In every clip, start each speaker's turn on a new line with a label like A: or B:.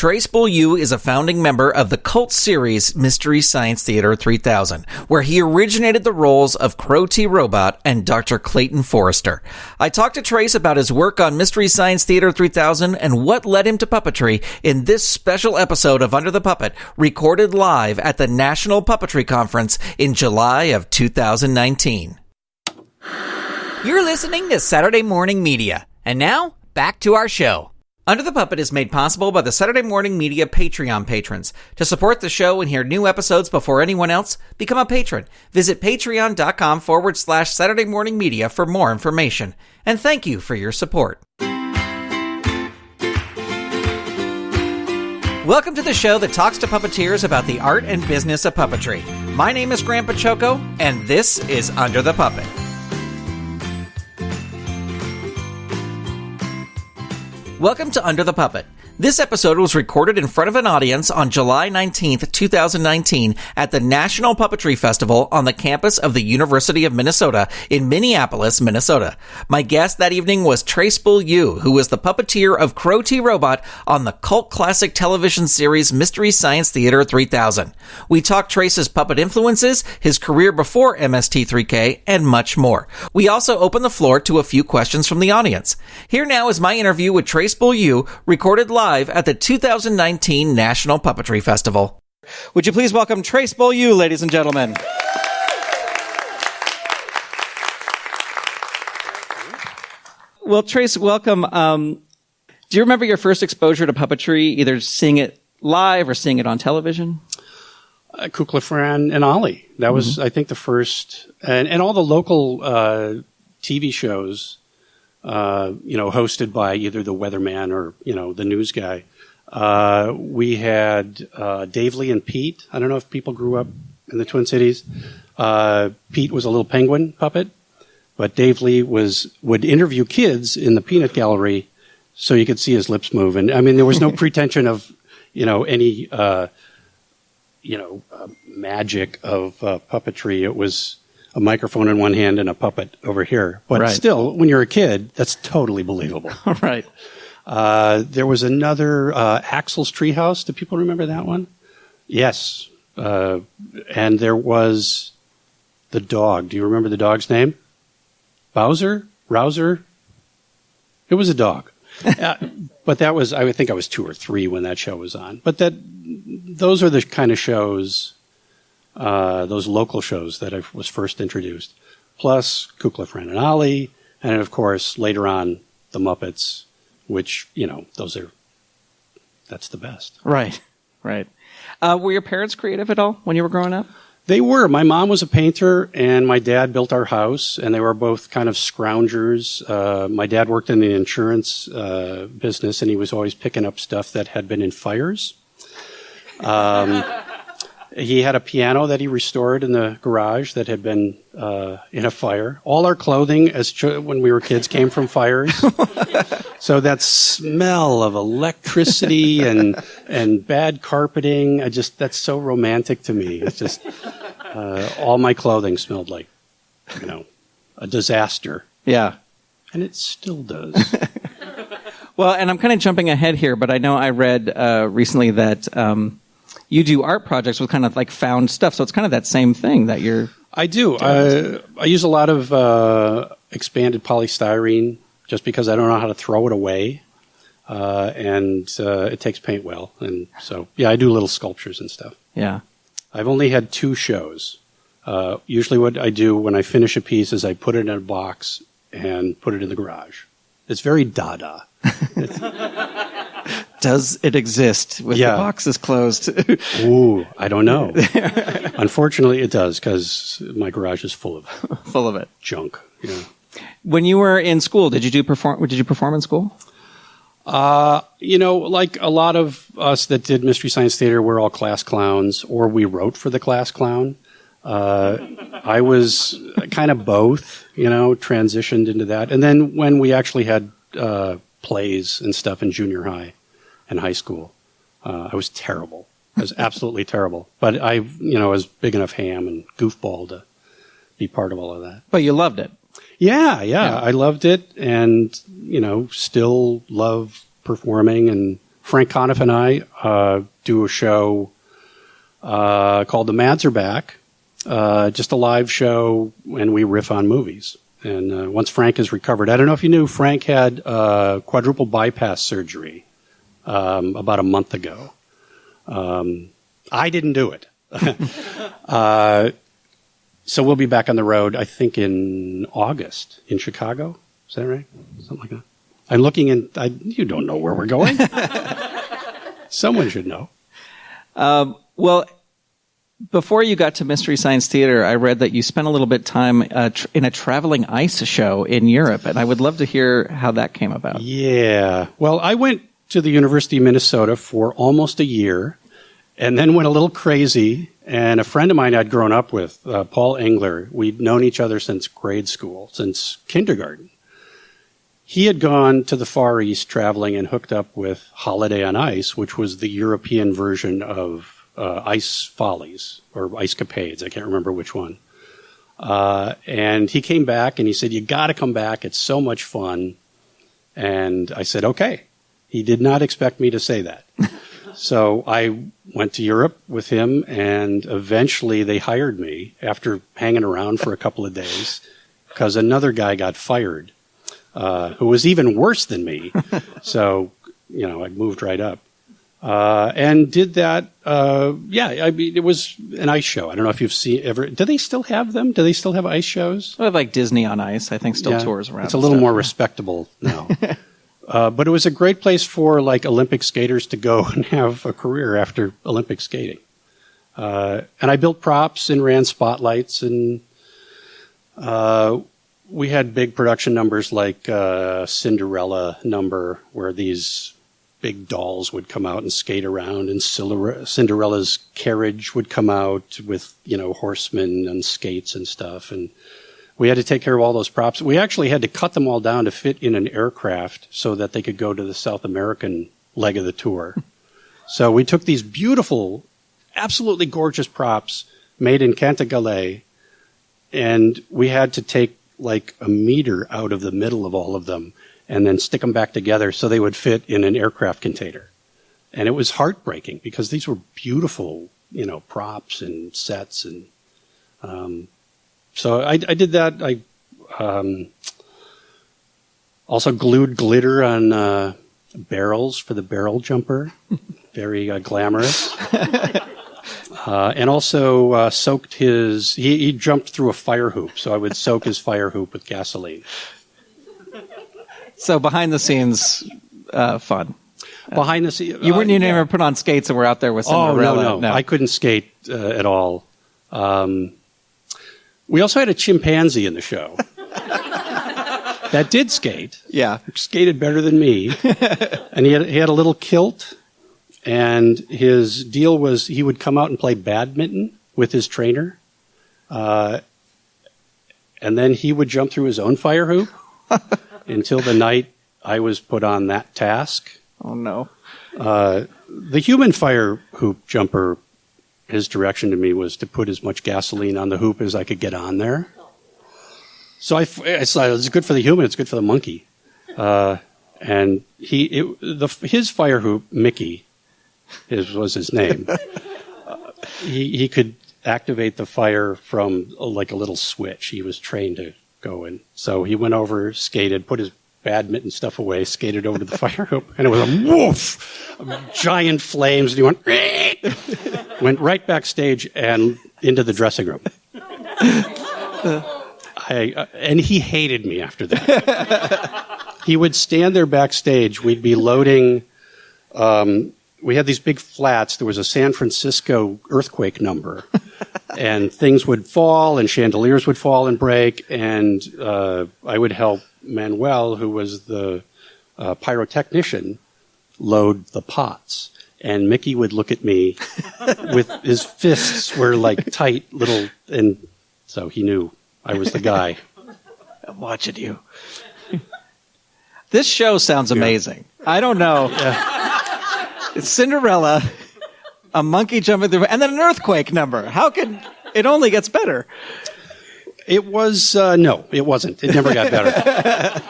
A: Trace Beaulieu is a founding member of the cult series Mystery Science Theater 3000, where he originated the roles of Crow T. Robot and Dr. Clayton Forrester. I talked to Trace about his work on Mystery Science Theater 3000 and what led him to puppetry in this special episode of Under the Puppet, recorded live at the National Puppetry Conference in July of 2019. You're listening to Saturday Morning Media. And now, back to our show. Under the Puppet is made possible by the Saturday Morning Media Patreon patrons. To support the show and hear new episodes before anyone else, become a patron. Visit patreon.com/Saturday Morning Media for more information. And thank you for your support. Welcome to the show that talks to puppeteers about the art and business of puppetry. My name is Grandpa Choco, and this is Under the Puppet. Welcome to Under the Puppet. This episode was recorded in front of an audience on July 19th, 2019 at the National Puppetry Festival on the campus of the University of Minnesota in Minneapolis, Minnesota. My guest that evening was Trace Beaulieu, who was the puppeteer of Crow T. Robot on the cult classic television series Mystery Science Theater 3000. We talked Trace's puppet influences, his career before MST3K, and much more. We also opened the floor to a few questions from the audience. Here now is my interview with Trace Beaulieu, recorded live at the 2019 National Puppetry Festival. Would you please welcome Trace Beaulieu, ladies and gentlemen? Well, Trace, welcome. Do you remember your first exposure to puppetry, either seeing it live or seeing it on television?
B: Kukla, Fran, and Ollie. That was, I think, the first, and all the local TV shows, hosted by either the weatherman or, the news guy. We had Dave Lee and Pete. I don't know if people grew up in the Twin Cities. Pete was a little penguin puppet, but Dave Lee would interview kids in the peanut gallery so you could see his lips move. And I mean, there was no pretension of, any, magic of puppetry. It was a microphone in one hand and a puppet over here. But still, when you're a kid, that's totally believable.
A: Right.
B: There was another Axel's Treehouse. Do people remember that one? Yes. And there was the dog. Do you remember the dog's name? Bowser? Rouser? It was a dog. But that was, I think I was 2 or 3 when that show was on. But those are the kind of shows, those local shows that I was first introduced. Plus Kukla, Fran, and Ollie. And of course, later on, the Muppets, which, that's the best.
A: Right. Were your parents creative at all when you were growing up?
B: They were. My mom was a painter, and my dad built our house, and they were both kind of scroungers. My dad worked in the insurance business, and he was always picking up stuff that had been in fires. He had a piano that he restored in the garage that had been in a fire. All our clothing when we were kids came from fires. So that smell of electricity and bad carpeting, that's so romantic to me. It's just all my clothing smelled like, a disaster.
A: Yeah.
B: And it still does.
A: Well, and I'm kind of jumping ahead here, but I know I read recently that you do art projects with kind of like found stuff. So it's kind of that same thing that you're...
B: I do. I use a lot of expanded polystyrene just because I don't know how to throw it away. And it takes paint well. And so, I do little sculptures and stuff.
A: Yeah.
B: I've only had 2 shows. Usually what I do when I finish a piece is I put it in a box and put it in the garage. It's very Dada.
A: Does it exist with the boxes closed?
B: Ooh, I don't know. Unfortunately, it does because my garage is full of
A: it.
B: Junk. Yeah.
A: When you were in school, did you perform in school?
B: Like a lot of us that did Mystery Science Theater, we're all class clowns, or we wrote for the class clown. I was kind of both, transitioned into that. And then when we actually had plays and stuff in junior high and high school, I was terrible. I was absolutely terrible. But I was big enough ham and goofball to be part of all of that.
A: But you loved it.
B: Yeah. I loved it and, still love performing and Frank Conniff and I do a show called The Mads Are Back, just a live show, and we riff on movies. And once Frank is recovered, I don't know if you knew, Frank had quadruple bypass surgery about a month ago. I didn't do it. So we'll be back on the road, I think, in August in Chicago. Is that right? Something like that. I'm looking in. You don't know where we're going. Someone should know.
A: Well, before you got to Mystery Science Theater, I read that you spent a little bit of time in a traveling ice show in Europe, and I would love to hear how that came about.
B: Yeah. Well, I went to the University of Minnesota for almost a year, and then went a little crazy. And a friend of mine I'd grown up with, Paul Engler, we'd known each other since grade school, since kindergarten. He had gone to the Far East traveling and hooked up with Holiday on Ice, which was the European version of Ice Follies or Ice Capades. I can't remember which one. And he came back and he said, "You got to come back. It's so much fun." And I said, okay. He did not expect me to say that. So I went to Europe with him, and eventually they hired me after hanging around for a couple of days because another guy got fired who was even worse than me. So, I moved right up and did that. I mean, it was an ice show. I don't know if you've seen ever. Do they still have them? Do they still have ice shows?
A: Well, like Disney on Ice, I think still tours around.
B: It's a little more respectable now. But it was a great place for like Olympic skaters to go and have a career after Olympic skating. And I built props and ran spotlights, and we had big production numbers like Cinderella number, where these big dolls would come out and skate around, and Cinderella's carriage would come out with, horsemen and skates and stuff. And we had to take care of all those props. We actually had to cut them all down to fit in an aircraft so that they could go to the South American leg of the tour. So we took these beautiful, absolutely gorgeous props made in Cantagallet, and we had to take like a meter out of the middle of all of them and then stick them back together so they would fit in an aircraft container. And it was heartbreaking because these were beautiful, props and sets. And so I did that. I also glued glitter on barrels for the barrel jumper. Very glamorous. And also soaked his... He jumped through a fire hoop, so I would soak his fire hoop with gasoline.
A: So behind the scenes, fun.
B: Behind the scenes...
A: You wouldn't even put on skates and were out there with Cinderella.
B: Oh, no. I couldn't skate at all. We also had a chimpanzee in the show that did skate.
A: Yeah.
B: Skated better than me. And he had a little kilt. And his deal was he would come out and play badminton with his trainer. And then he would jump through his own fire hoop until the night I was put on that task.
A: Oh, no.
B: The human fire hoop jumper, his direction to me was to put as much gasoline on the hoop as I could get on there. So I thought it's good for the human, it's good for the monkey. And his fire hoop, Mickey, was his name. He could activate the fire from like a little switch. He was trained to go in. So he went over, skated, put his badminton stuff away, skated over to the fire hoop, and it was a woof, giant flames, and he went right backstage and into the dressing room. And he hated me after that. He would stand there backstage. We'd be loading. We had these big flats. There was a San Francisco earthquake number, and things would fall, and chandeliers would fall and break, and I would help Manuel, who was the pyrotechnician, load the pots. And Mickey would look at me with his fists were like tight little, and so he knew I was the guy.
A: I'm watching you. This show sounds amazing. I don't know. It's Cinderella, a monkey jumping through, and then an earthquake number. How can it only gets better?
B: It was no, it wasn't. It never got better.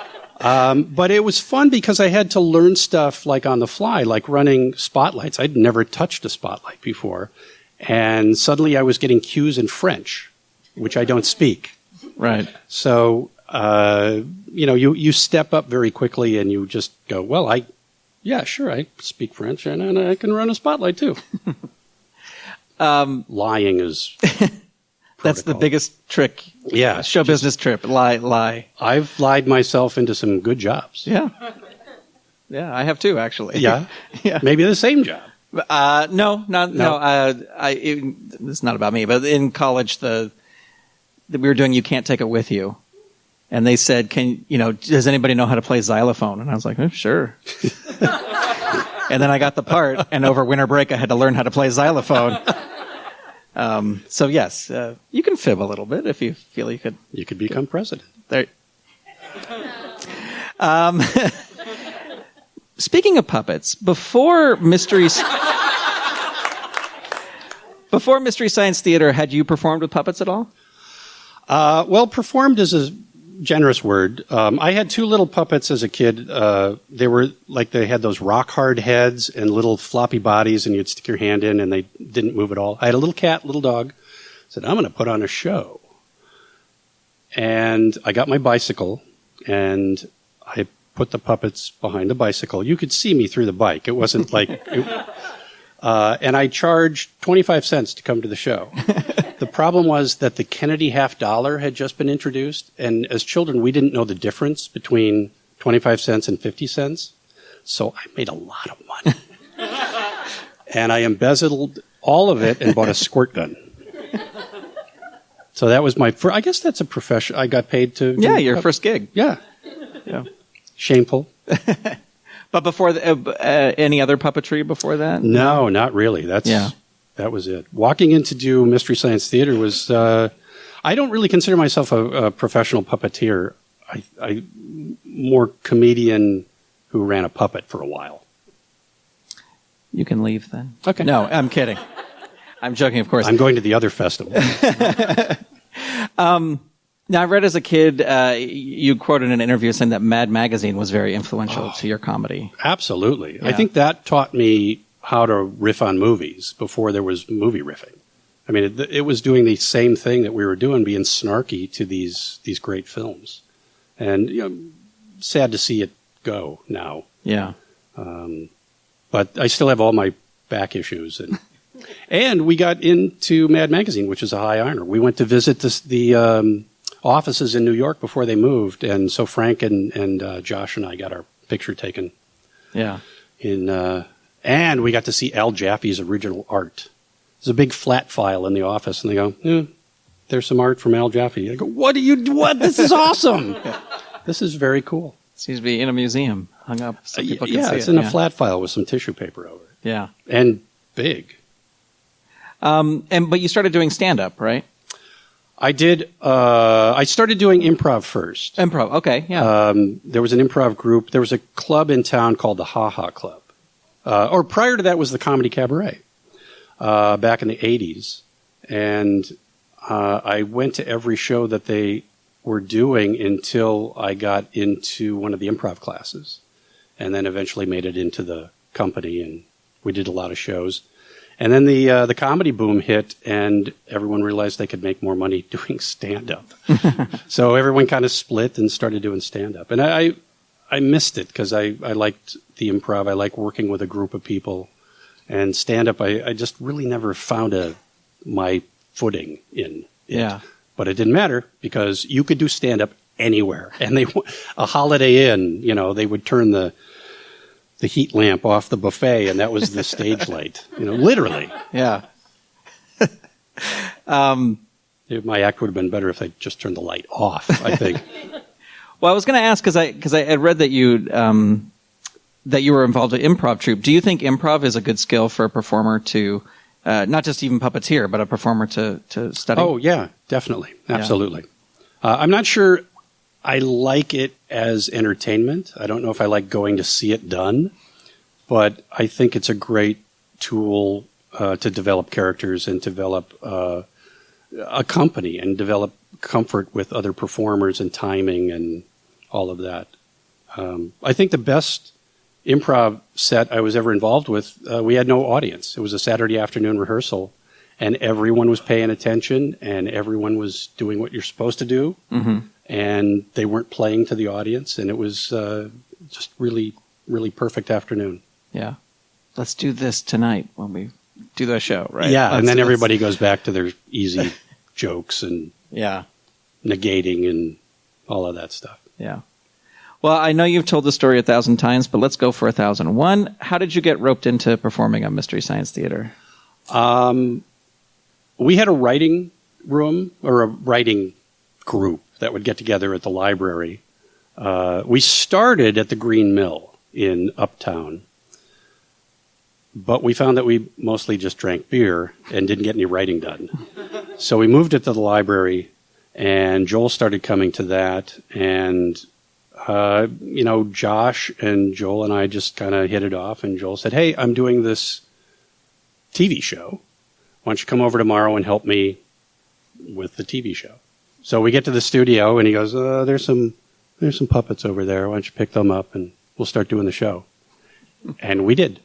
B: But it was fun because I had to learn stuff like on the fly, like running spotlights. I'd never touched a spotlight before. And suddenly I was getting cues in French, which I don't speak.
A: Right.
B: So, you step up very quickly and you just go, well, I speak French and I can run a spotlight too. Lying is
A: That's the biggest trick.
B: Yeah.
A: Show business trip. Lie.
B: I've lied myself into some good jobs.
A: Yeah. Yeah, I have too, actually.
B: Yeah?
A: Yeah.
B: Maybe the same job.
A: No. It's not about me, but in college, we were doing You Can't Take It With You. And they said, does anybody know how to play xylophone? And I was like, oh, sure. And then I got the part, and over winter break, I had to learn how to play xylophone. So yes, you can fib a little bit if you feel you could.
B: You could become president.
A: There. Speaking of puppets, before Mystery Science Theater, had you performed with puppets at all?
B: Well, performed is a generous word. I had two little puppets as a kid. They had those rock hard heads and little floppy bodies, and you'd stick your hand in, and they didn't move at all. I had a little cat, little dog. Said, I'm going to put on a show. And I got my bicycle, and I put the puppets behind the bicycle. You could see me through the bike. It wasn't like... and I charged 25 cents to come to the show. The problem was that the Kennedy $50 had just been introduced, and as children, we didn't know the difference between 25 cents and 50 cents. So I made a lot of money. And I embezzled all of it and bought a squirt gun. So that was my first, I guess that's a profession. I got paid to...
A: Yeah, your first gig.
B: Yeah. Shameful.
A: But before any other puppetry before that?
B: No, not really. That was it. Walking in to do Mystery Science Theater was... I don't really consider myself a professional puppeteer. I more comedian who ran a puppet for a while.
A: You can leave then.
B: Okay.
A: No, I'm kidding. I'm joking, of course.
B: I'm going to the other festival.
A: Now, I read as a kid, you quoted in an interview saying that Mad Magazine was very influential to your comedy.
B: Absolutely.
A: Yeah.
B: I think that taught me how to riff on movies before there was movie riffing. I mean, it was doing the same thing that we were doing, being snarky to these great films. And, sad to see it go now.
A: Yeah.
B: But I still have all my back issues. And we got into Mad Magazine, which is a high honor. We went to visit the offices in New York before they moved, and so Frank and Josh and I got our picture taken.
A: Yeah.
B: And we got to see Al Jaffe's original art. There's a big flat file in the office, and they go, there's some art from Al Jaffe. I go, what? This is awesome. This is very cool.
A: It seems to be in a museum, hung up so people can see
B: it's in a flat file with some tissue paper over it.
A: Yeah.
B: And big.
A: But you started doing stand-up, right?
B: I did. I started doing improv first.
A: Improv, okay, yeah.
B: There was an improv group. There was a club in town called the Ha Ha Club. Or prior to that was the Comedy Cabaret back in the 80s. And I went to every show that they were doing until I got into one of the improv classes. And then eventually made it into the company, and we did a lot of shows. And then the comedy boom hit, and everyone realized they could make more money doing stand-up. So everyone kind of split and started doing stand-up. And I missed it because I liked the improv. I like working with a group of people. And stand-up, I just really never found my footing in it.
A: Yeah.
B: But it didn't matter because you could do stand-up anywhere. And a Holiday Inn, they would turn the heat lamp off the buffet, and that was the stage light. Literally.
A: Yeah.
B: My act would have been better if they just turned the light off, I think.
A: Well, I was going to ask because I had read that you were involved in improv troupe. Do you think improv is a good skill for a performer to, not just even puppeteer, but a performer to study?
B: Oh, yeah, definitely. Absolutely. Yeah. I'm not sure I like it as entertainment. I don't know if I like going to see it done, but I think it's a great tool to develop characters and develop a company and develop comfort with other performers and timing and all of that. I think the best improv set I was ever involved with, we had no audience. It was a Saturday afternoon rehearsal, and everyone was paying attention, and everyone was doing what you're supposed to do, and they weren't playing to the audience, and it was just really, really perfect afternoon.
A: Yeah. Let's do this tonight when we do the show, right?
B: Yeah, and then everybody goes back to their easy jokes and negating and all of that stuff.
A: Yeah. Well, I know you've told the story 1,000 times, but let's go for 1,001. How did you get roped into performing on Mystery Science Theater?
B: We had a writing room or a writing group that would get together at the library. We started at the Green Mill in Uptown, but we found that we mostly just drank beer and didn't get any writing done. So we moved it to the library, and Joel started coming to that, and Josh and Joel and I just kind of hit it off, and Joel said, "Hey, I'm doing this TV show. Why don't you come over tomorrow and help me with the TV show?" So we get to the studio, and he goes, there's some puppets over there. Why don't you pick them up, and we'll start doing the show. And we did.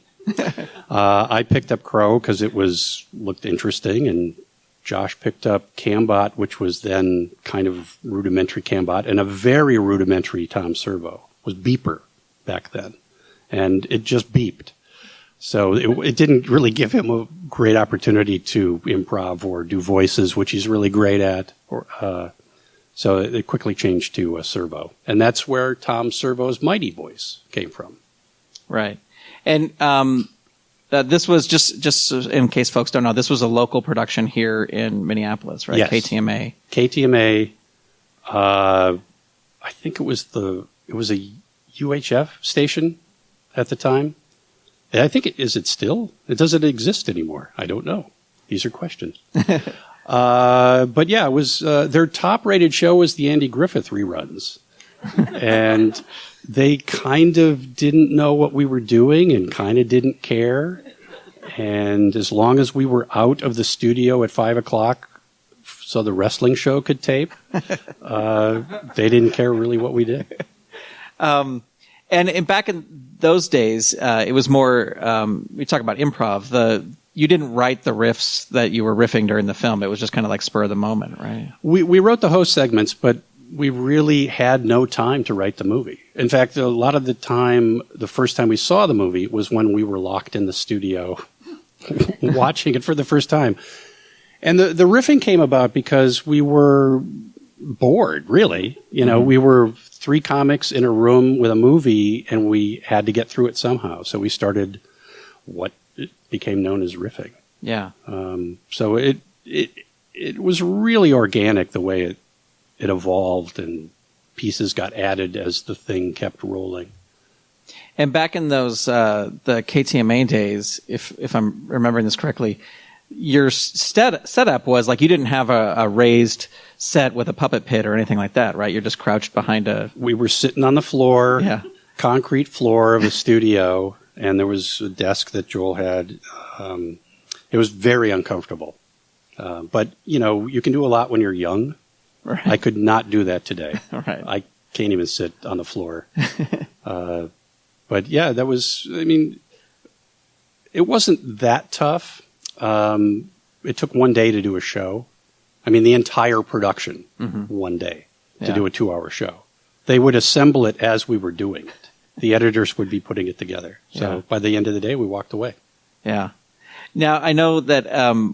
B: I picked up Crow because it looked interesting, and Josh picked up Cambot, which was then kind of rudimentary Cambot, and a very rudimentary Tom Servo. It was Beeper back then, and it just beeped. So it didn't really give him a great opportunity to improv or do voices, which he's really great at. So it quickly changed to a Servo, and that's where Tom Servo's mighty voice came from.
A: Right, and this was just in case folks don't know, this was a local production here in Minneapolis, right?
B: Yes.
A: KTMA.
B: KTMA. I think it was a UHF station at the time. I think is it still? Does it exist anymore? I don't know. These are questions. But yeah, it was their top-rated show was the Andy Griffith reruns, and they kind of didn't know what we were doing and kind of didn't care. And as long as we were out of the studio at 5:00, so the wrestling show could tape, they didn't care really what we did.
A: And back in those days, it was more, we talk about improv, you didn't write the riffs that you were riffing during the film. It was just kind of like spur of the moment, right?
B: We wrote the host segments, but we really had no time to write the movie. In fact, a lot of the time, the first time we saw the movie was when we were locked in the studio watching it for the first time. And the riffing came about because we were bored, really. We were 3 comics in a room with a movie, and we had to get through it somehow. So we started what became known as riffing.
A: Yeah.
B: So it was really organic the way it evolved, and pieces got added as the thing kept rolling.
A: And back in those the KTMA days, if I'm remembering this correctly, your setup was like you didn't have a raised set with a puppet pit or anything like that, right? You're just crouched behind a...
B: We were sitting on the floor, concrete floor of a studio, and there was a desk that Joel had. It was very uncomfortable. But, you can do a lot when you're young.
A: Right.
B: I could not do that today.
A: Right.
B: I can't even sit on the floor. But yeah, that was, it wasn't that tough. It took one day to do a show. The entire production, one day, to do a 2-hour show. They would assemble it as we were doing it. The editors would be putting it together. So by the end of the day, we walked away. Yeah.
A: Now, I know that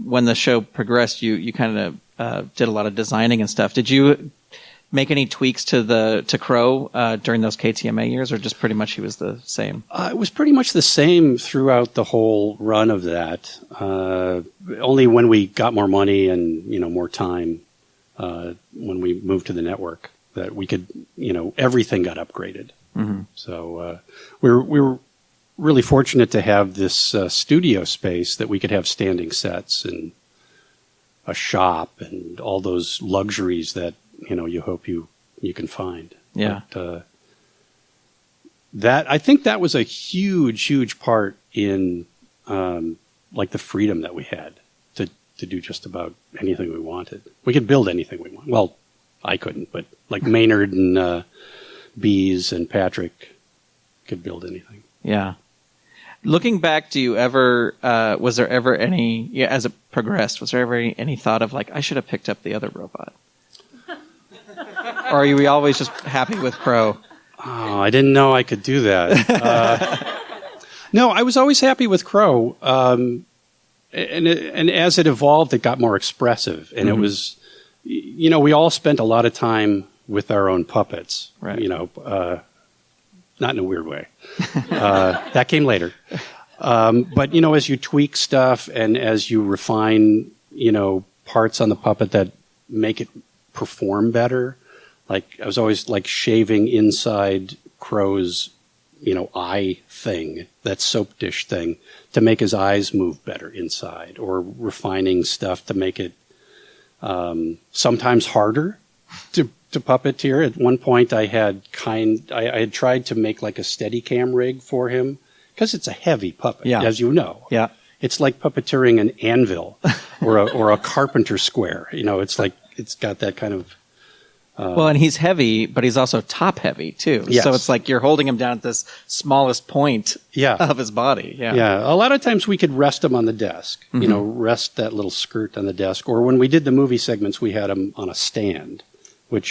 A: when the show progressed, you kind of did a lot of designing and stuff. Did you make any tweaks to Crow during those KTMA years, or just pretty much he was the same?
B: It was pretty much the same throughout the whole run of that. Only when we got more money and more time, when we moved to the network, that we could everything got upgraded. Mm-hmm. So we were really fortunate to have this studio space that we could have standing sets and a shop and all those luxuries that you hope you can find.
A: Yeah.
B: But, that I think that was a huge part in like the freedom that we had to do just about anything we wanted. We could build anything we want. Well, I couldn't, but like Maynard and Bees and Patrick could build anything.
A: Yeah. Looking back, do you ever, was there ever any, as it progressed, was there ever any thought of like, I should have picked up the other robot? Or are you always just happy with Crow?
B: Oh, I didn't know I could do that. No, I was always happy with Crow. And as it evolved, it got more expressive. And it was, we all spent a lot of time with our own puppets.
A: Right.
B: Not in a weird way. That came later. But, as you tweak stuff and as you refine, parts on the puppet that make it perform better, like I was always like shaving inside Crow's, eye thing, that soap dish thing, to make his eyes move better inside, or refining stuff to make it sometimes harder to puppeteer. At one point, I had tried to make like a Steadicam rig for him because it's a heavy puppet, as you know.
A: Yeah,
B: it's like puppeteering an anvil or a carpenter square. It's like it's got that kind of.
A: Well, and he's heavy, but he's also top heavy too.
B: Yes.
A: So it's like you're holding him down at this smallest point of his body. Yeah.
B: Yeah. A lot of times we could rest him on the desk, rest that little skirt on the desk. Or when we did the movie segments, we had him on a stand, but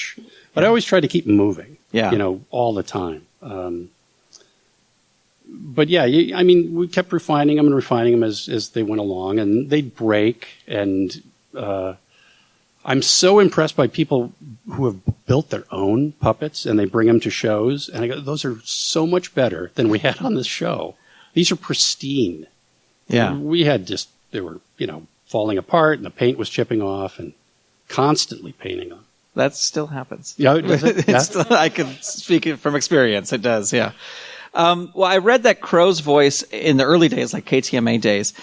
B: I always tried to keep him moving, all the time. But yeah, we kept refining them as they went along, and they'd break. And I'm so impressed by people who have built their own puppets and they bring them to shows. And I go, those are so much better than we had on this show. These are pristine.
A: Yeah.
B: We had they were, falling apart and the paint was chipping off, and constantly painting them.
A: That still happens.
B: Yeah, does it? Yeah?
A: I can speak from experience. It does, yeah. Well, I read that Crow's voice in the early days, like KTMA days,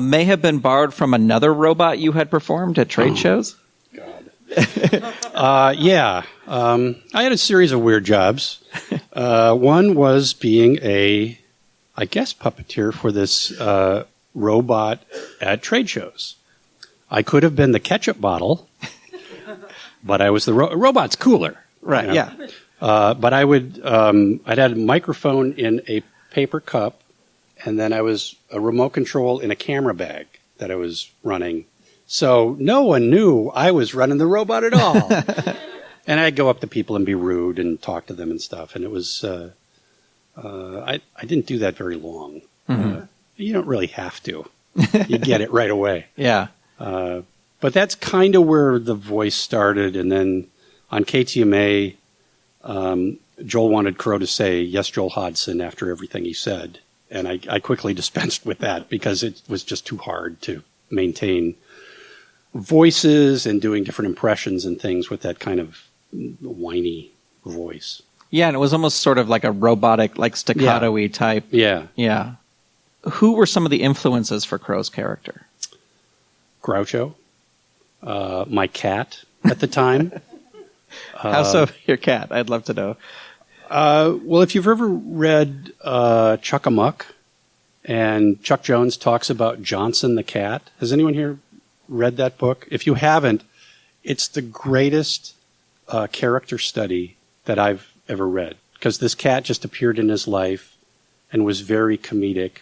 A: may have been borrowed from another robot you had performed at trade shows.
B: Yeah. I had a series of weird jobs. One was being puppeteer for this robot at trade shows. I could have been the ketchup bottle, but I was the robot's cooler.
A: Right, yeah.
B: But I'd had a microphone in a paper cup, and then I was a remote control in a camera bag that I was running. So no one knew I was running the robot at all. And I'd go up to people and be rude and talk to them and stuff. And it was, I didn't do that very long. You don't really have to. You get it right away.
A: Yeah.
B: But that's kind of where the voice started. And then on KTMA, Joel wanted Crow to say, "Yes, Joel Hodgson," after everything he said. And I quickly dispensed with that because it was just too hard to maintain voices and doing different impressions and things with that kind of whiny voice.
A: Yeah, and it was almost sort of like a robotic, like staccato-y type.
B: Yeah.
A: Yeah. Who were some of the influences for Crow's character?
B: Groucho. My cat at the time.
A: How so, your cat? I'd love to know.
B: Well, if you've ever read Chuck-a-Muck, and Chuck Jones talks about Johnson the cat. Has anyone here read that book? If you haven't, it's the greatest character study that I've ever read, because this cat just appeared in his life and was very comedic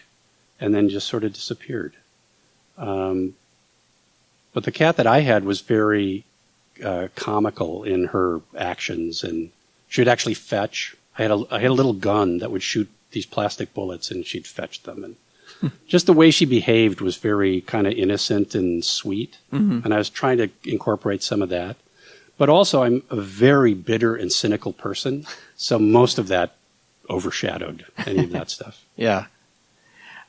B: and then just sort of disappeared. But the cat that I had was very comical in her actions, and she would actually fetch. I had a little gun that would shoot these plastic bullets, and she'd fetch them. And just the way she behaved was very kind of innocent and sweet. And I was trying to incorporate some of that. But also, I'm a very bitter and cynical person, so most of that overshadowed any of that stuff.
A: Yeah.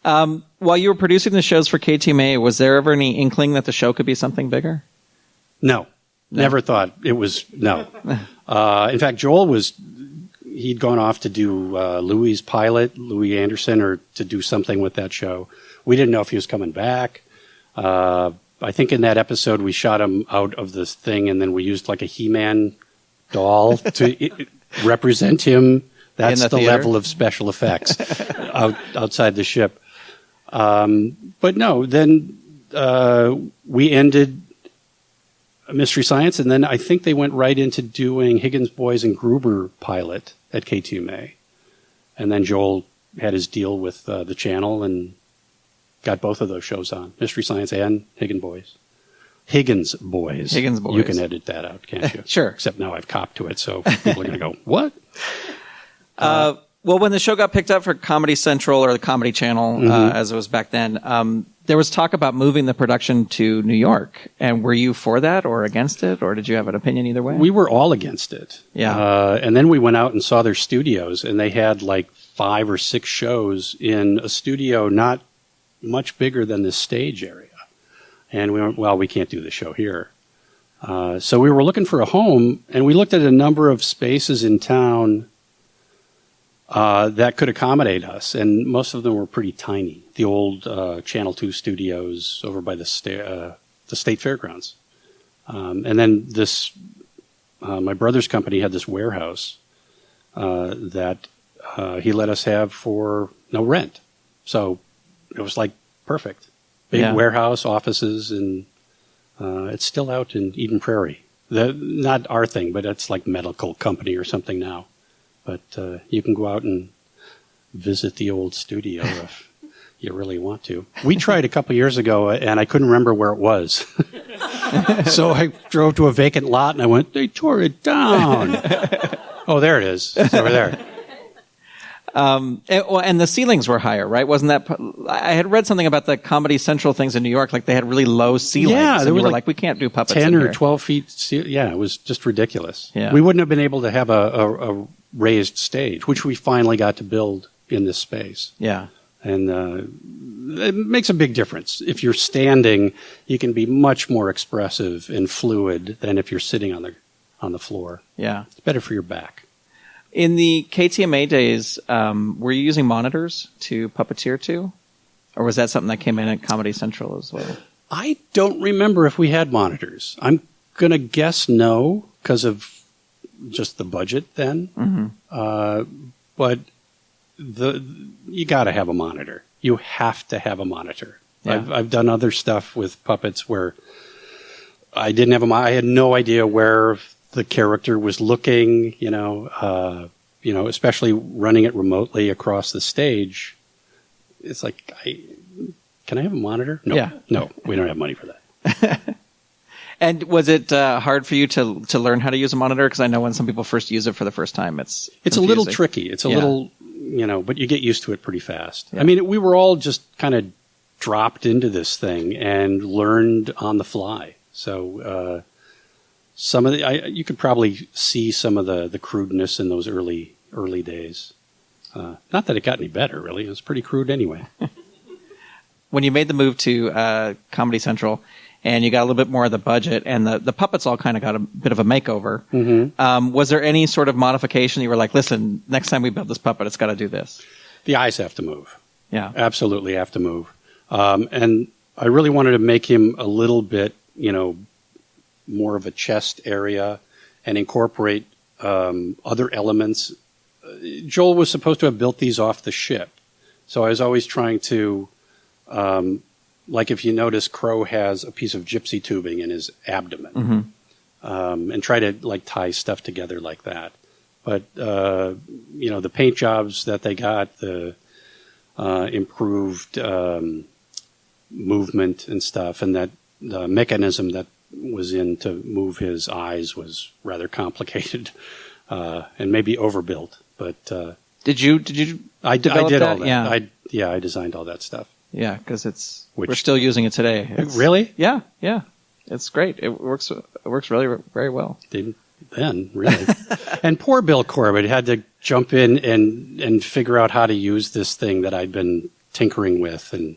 A: While you were producing the shows for KTMA, was there ever any inkling that the show could be something bigger?
B: No. Never thought it was. No. In fact, Joel he'd gone off to do Louis' pilot, Louis Anderson, or to do something with that show. We didn't know if he was coming back. I think in that episode we shot him out of this thing, and then we used like a He-Man doll to represent him. That's the level of special effects outside the ship. But no, then we ended Mystery Science, and then I think they went right into doing Higgins Boys and Gruber pilot at KTMA. And then Joel had his deal with the channel and got both of those shows on, Mystery Science and Higgins Boys. Higgins Boys.
A: Higgins Boys.
B: You can edit that out, can't you?
A: Sure.
B: Except now I've copped to it, so people are going to go, what?
A: Well, when the show got picked up for Comedy Central or the Comedy Channel, as it was back then, there was talk about moving the production to New York. And were you for that or against it, or did you have an opinion either way?
B: We were all against it.
A: Yeah.
B: And then we went out and saw their studios, and they had like 5 or 6 shows in a studio not much bigger than this stage area. And we went, well, we can't do the show here. So we were looking for a home, and we looked at a number of spaces in town that could accommodate us, and most of them were pretty tiny. The old Channel 2 studios over by the state fairgrounds. And then this, my brother's company had this warehouse that he let us have for no rent. So it was like perfect. Big warehouse, offices, and it's still out in Eden Prairie. Not our thing, but it's like medical company or something now. But you can go out and visit the old studio if you really want to. We tried a couple years ago, and I couldn't remember where it was. So I drove to a vacant lot, and I went, they tore it down. Oh, there it is. It's over there.
A: And the ceilings were higher, right? Wasn't that? I had read something about the Comedy Central things in New York, like they had really low ceilings.
B: Yeah,
A: and we were like, we can't do puppets.
B: 10
A: in
B: or
A: here.
B: 12 feet. Yeah, it was just ridiculous.
A: Yeah.
B: We wouldn't have been able to have a raised stage, which we finally got to build in this space.
A: Yeah.
B: And it makes a big difference. If you're standing, you can be much more expressive and fluid than if you're sitting on the floor.
A: Yeah.
B: It's better for your back.
A: In the KTMA days, were you using monitors to puppeteer to? Or was that something that came in at Comedy Central as well?
B: I don't remember if we had monitors. I'm going to guess no, because of just the budget then. Mm-hmm. But you got to have a monitor. You have to have a monitor. Yeah. I've done other stuff with puppets where I didn't have I had no idea where the character was looking, especially running it remotely across the stage. It's like, can I have a monitor? No,
A: yeah.
B: No, we don't have money for that.
A: And was it hard for you to learn how to use a monitor? Because I know when some people first use it for the first time, it's
B: a little tricky. It's a little, but you get used to it pretty fast. Yeah. I mean, we were all just kind of dropped into this thing and learned on the fly. So, some of you could probably see some of the crudeness in those early days. Not that it got any better, really. It was pretty crude anyway.
A: When you made the move to Comedy Central and you got a little bit more of the budget and the puppets all kind of got a bit of a makeover, mm-hmm. Was there any sort of modification you were like, listen, next time we build this puppet, it's got to do this?
B: The eyes have to move.
A: Yeah.
B: Absolutely have to move. And I really wanted to make him a little bit, more of a chest area and incorporate other elements. Joel was supposed to have built these off the ship. So I was always trying to, like if you notice, Crow has a piece of gypsy tubing in his abdomen, mm-hmm. And try to like tie stuff together like that. But, the paint jobs that they got, the improved movement and stuff, and that the mechanism that was in to move his eyes was rather complicated and maybe overbuilt. But
A: did you?
B: I did all that.
A: Yeah,
B: I designed all that stuff.
A: Yeah, because we're still using it today.
B: Really?
A: Yeah, it's great. It works really very well.
B: Then really, and poor Bill Corbett had to jump in and figure out how to use this thing that I'd been tinkering with, and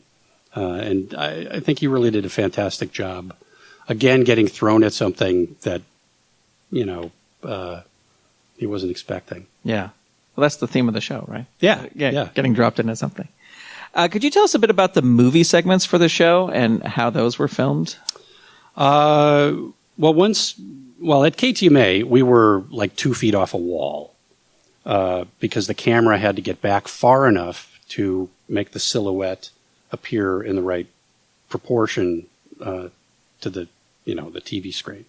B: I think he really did a fantastic job. Again, getting thrown at something that, he wasn't expecting.
A: Yeah. Well, that's the theme of the show, right?
B: Yeah.
A: Getting dropped into something. Could you tell us a bit about the movie segments for the show and how those were filmed?
B: At KTMA, we were like 2 feet off a wall because the camera had to get back far enough to make the silhouette appear in the right proportion to the the TV screen.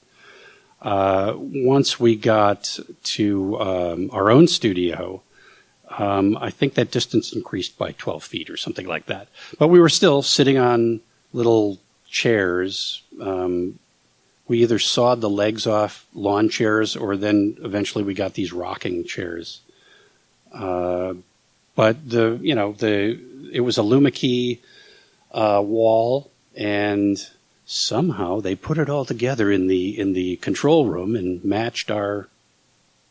B: Once we got to our own studio, I think that distance increased by 12 feet or something like that. But we were still sitting on little chairs. We either sawed the legs off lawn chairs, or then eventually we got these rocking chairs. But it was a Lumikey wall, and somehow they put it all together in the control room and matched our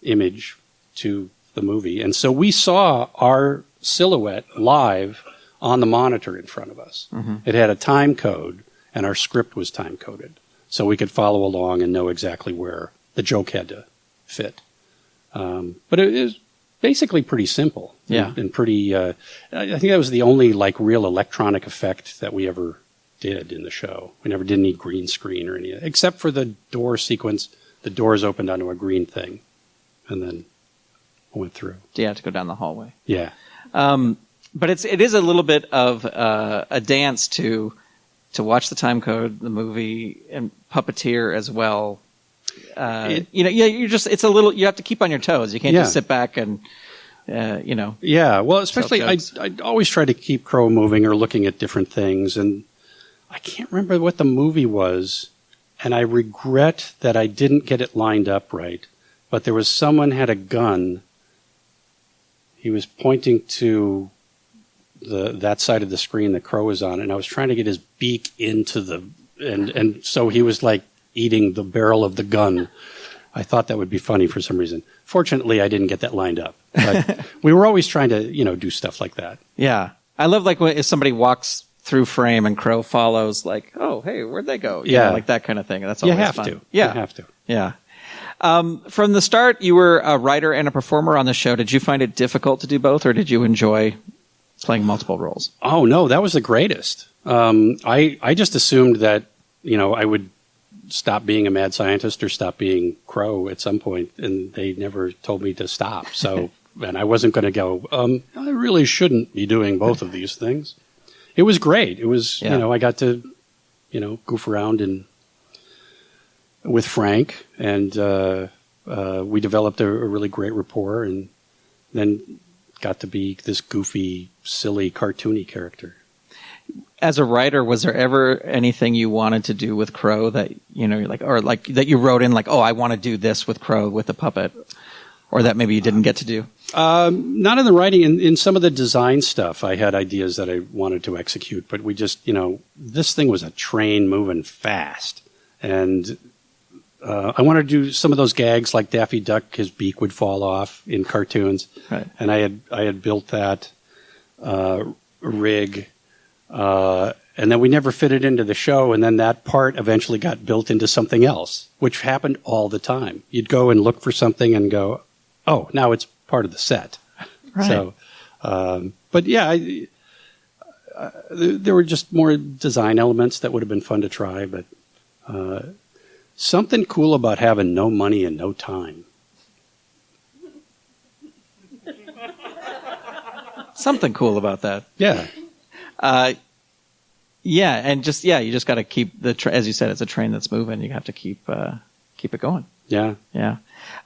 B: image to the movie. And so we saw our silhouette live on the monitor in front of us. Mm-hmm. It had a time code, and our script was time coded, so we could follow along and know exactly where the joke had to fit. But it is basically pretty simple.
A: Yeah.
B: And pretty, I think that was the only real electronic effect that we ever did in the show. We never did any green screen or any, except for the door sequence. The doors opened onto a green thing and then went through.
A: You have to go down the hallway.
B: Yeah.
A: But it is a little bit of a dance to watch the time code, the movie, and puppeteer as well. It's a little, you have to keep on your toes. You can't just sit back and,
B: Yeah, well, especially I always try to keep Crow moving or looking at different things. And I can't remember what the movie was, and I regret that I didn't get it lined up right. But there was someone had a gun. He was pointing to that side of the screen that Crow was on, and I was trying to get his beak into and so he was eating the barrel of the gun. I thought that would be funny for some reason. Fortunately, I didn't get that lined up. But we were always trying to, do stuff like that.
A: Yeah. I love if somebody walks through frame and Crow follows, oh, hey, where'd they go? You know, that kind of thing. That's always fun.
B: To.
A: Yeah.
B: You have to.
A: Yeah. From the start, you were a writer and a performer on the show. Did you find it difficult to do both, or did you enjoy playing multiple roles? Oh,
B: no, that was the greatest. I just assumed that, I would stop being a mad scientist or stop being Crow at some point, and they never told me to stop. So, and I wasn't going to go, I really shouldn't be doing both of these things. It was great. It was, I got to, goof around with Frank, and we developed a really great rapport, and then got to be this goofy, silly, cartoony character. As a writer, was there ever anything you wanted to do with Crow that, that you wrote in, I want to do this with Crow, with the puppet, or that maybe you didn't get to do? Not in the writing. In some of the design stuff, I had ideas that I wanted to execute, but we just, this thing was a train moving fast. And I wanted to do some of those gags like Daffy Duck, his beak would fall off in cartoons. Right. And I had built that rig. And then we never fit it into the show, and then that part eventually got built into something else, which happened all the time. You'd go and look for something and go, oh, now it's part of the set. Right. So, but yeah, there were just more design elements that would have been fun to try, but something cool about having no money and no time. Something cool about that. Yeah. And you just got to keep as you said, it's a train that's moving. You have to keep it going. Yeah. Yeah.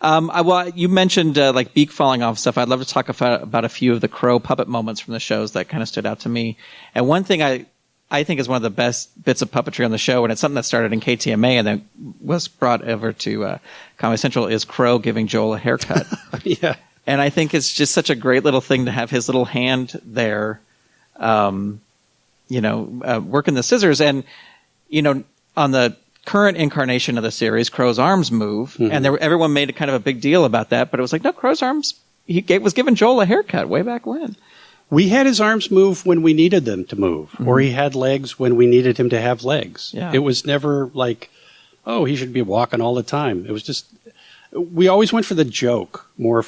B: Well, you mentioned beak falling off stuff. I'd love to talk about a few of the Crow puppet moments from the shows that kind of stood out to me. And one thing I think is one of the best bits of puppetry on the show, and it's something that started in KTMA and then was brought over to Comedy Central, is Crow giving Joel a haircut. Yeah. And I think it's just such a great little thing to have his little hand there, working the scissors. And, on the current incarnation of the series, Crow's arms move. Mm-hmm. And everyone made a kind of a big deal about that. But it was no, Crow's arms, was giving Joel a haircut way back when. We had his arms move when we needed them to move. Mm-hmm. Or he had legs when we needed him to have legs. Yeah. It was never he should be walking all the time. It was just... We always went for the joke more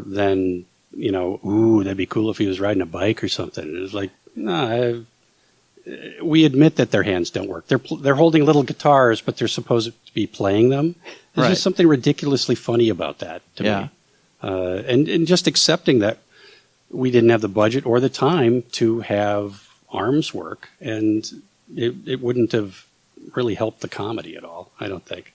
B: than, ooh, that'd be cool if he was riding a bike or something. It was we admit that their hands don't work. They're holding little guitars, but they're supposed to be playing them. There's just something ridiculously funny about that to me. And just accepting that we didn't have the budget or the time to have arms work, and it wouldn't have really helped the comedy at all, I don't think.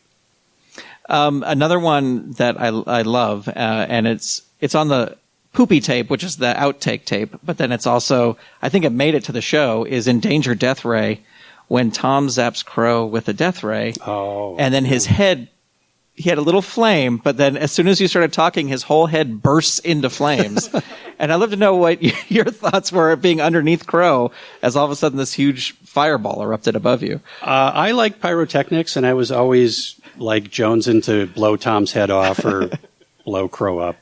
A: Another one that I love, and it's on the Poopy tape, which is the outtake tape, but then it's also, I think it made it to the show, is in Danger Death Ray, when Tom zaps Crow with a death ray, and then his head, he had a little flame, but then as soon as you started talking, his whole head bursts into flames. And I'd love to know what your thoughts were being underneath Crow as all of a sudden this huge fireball erupted above you.
B: I like pyrotechnics, and I was always like jonesing to blow Tom's head off or blow Crow up.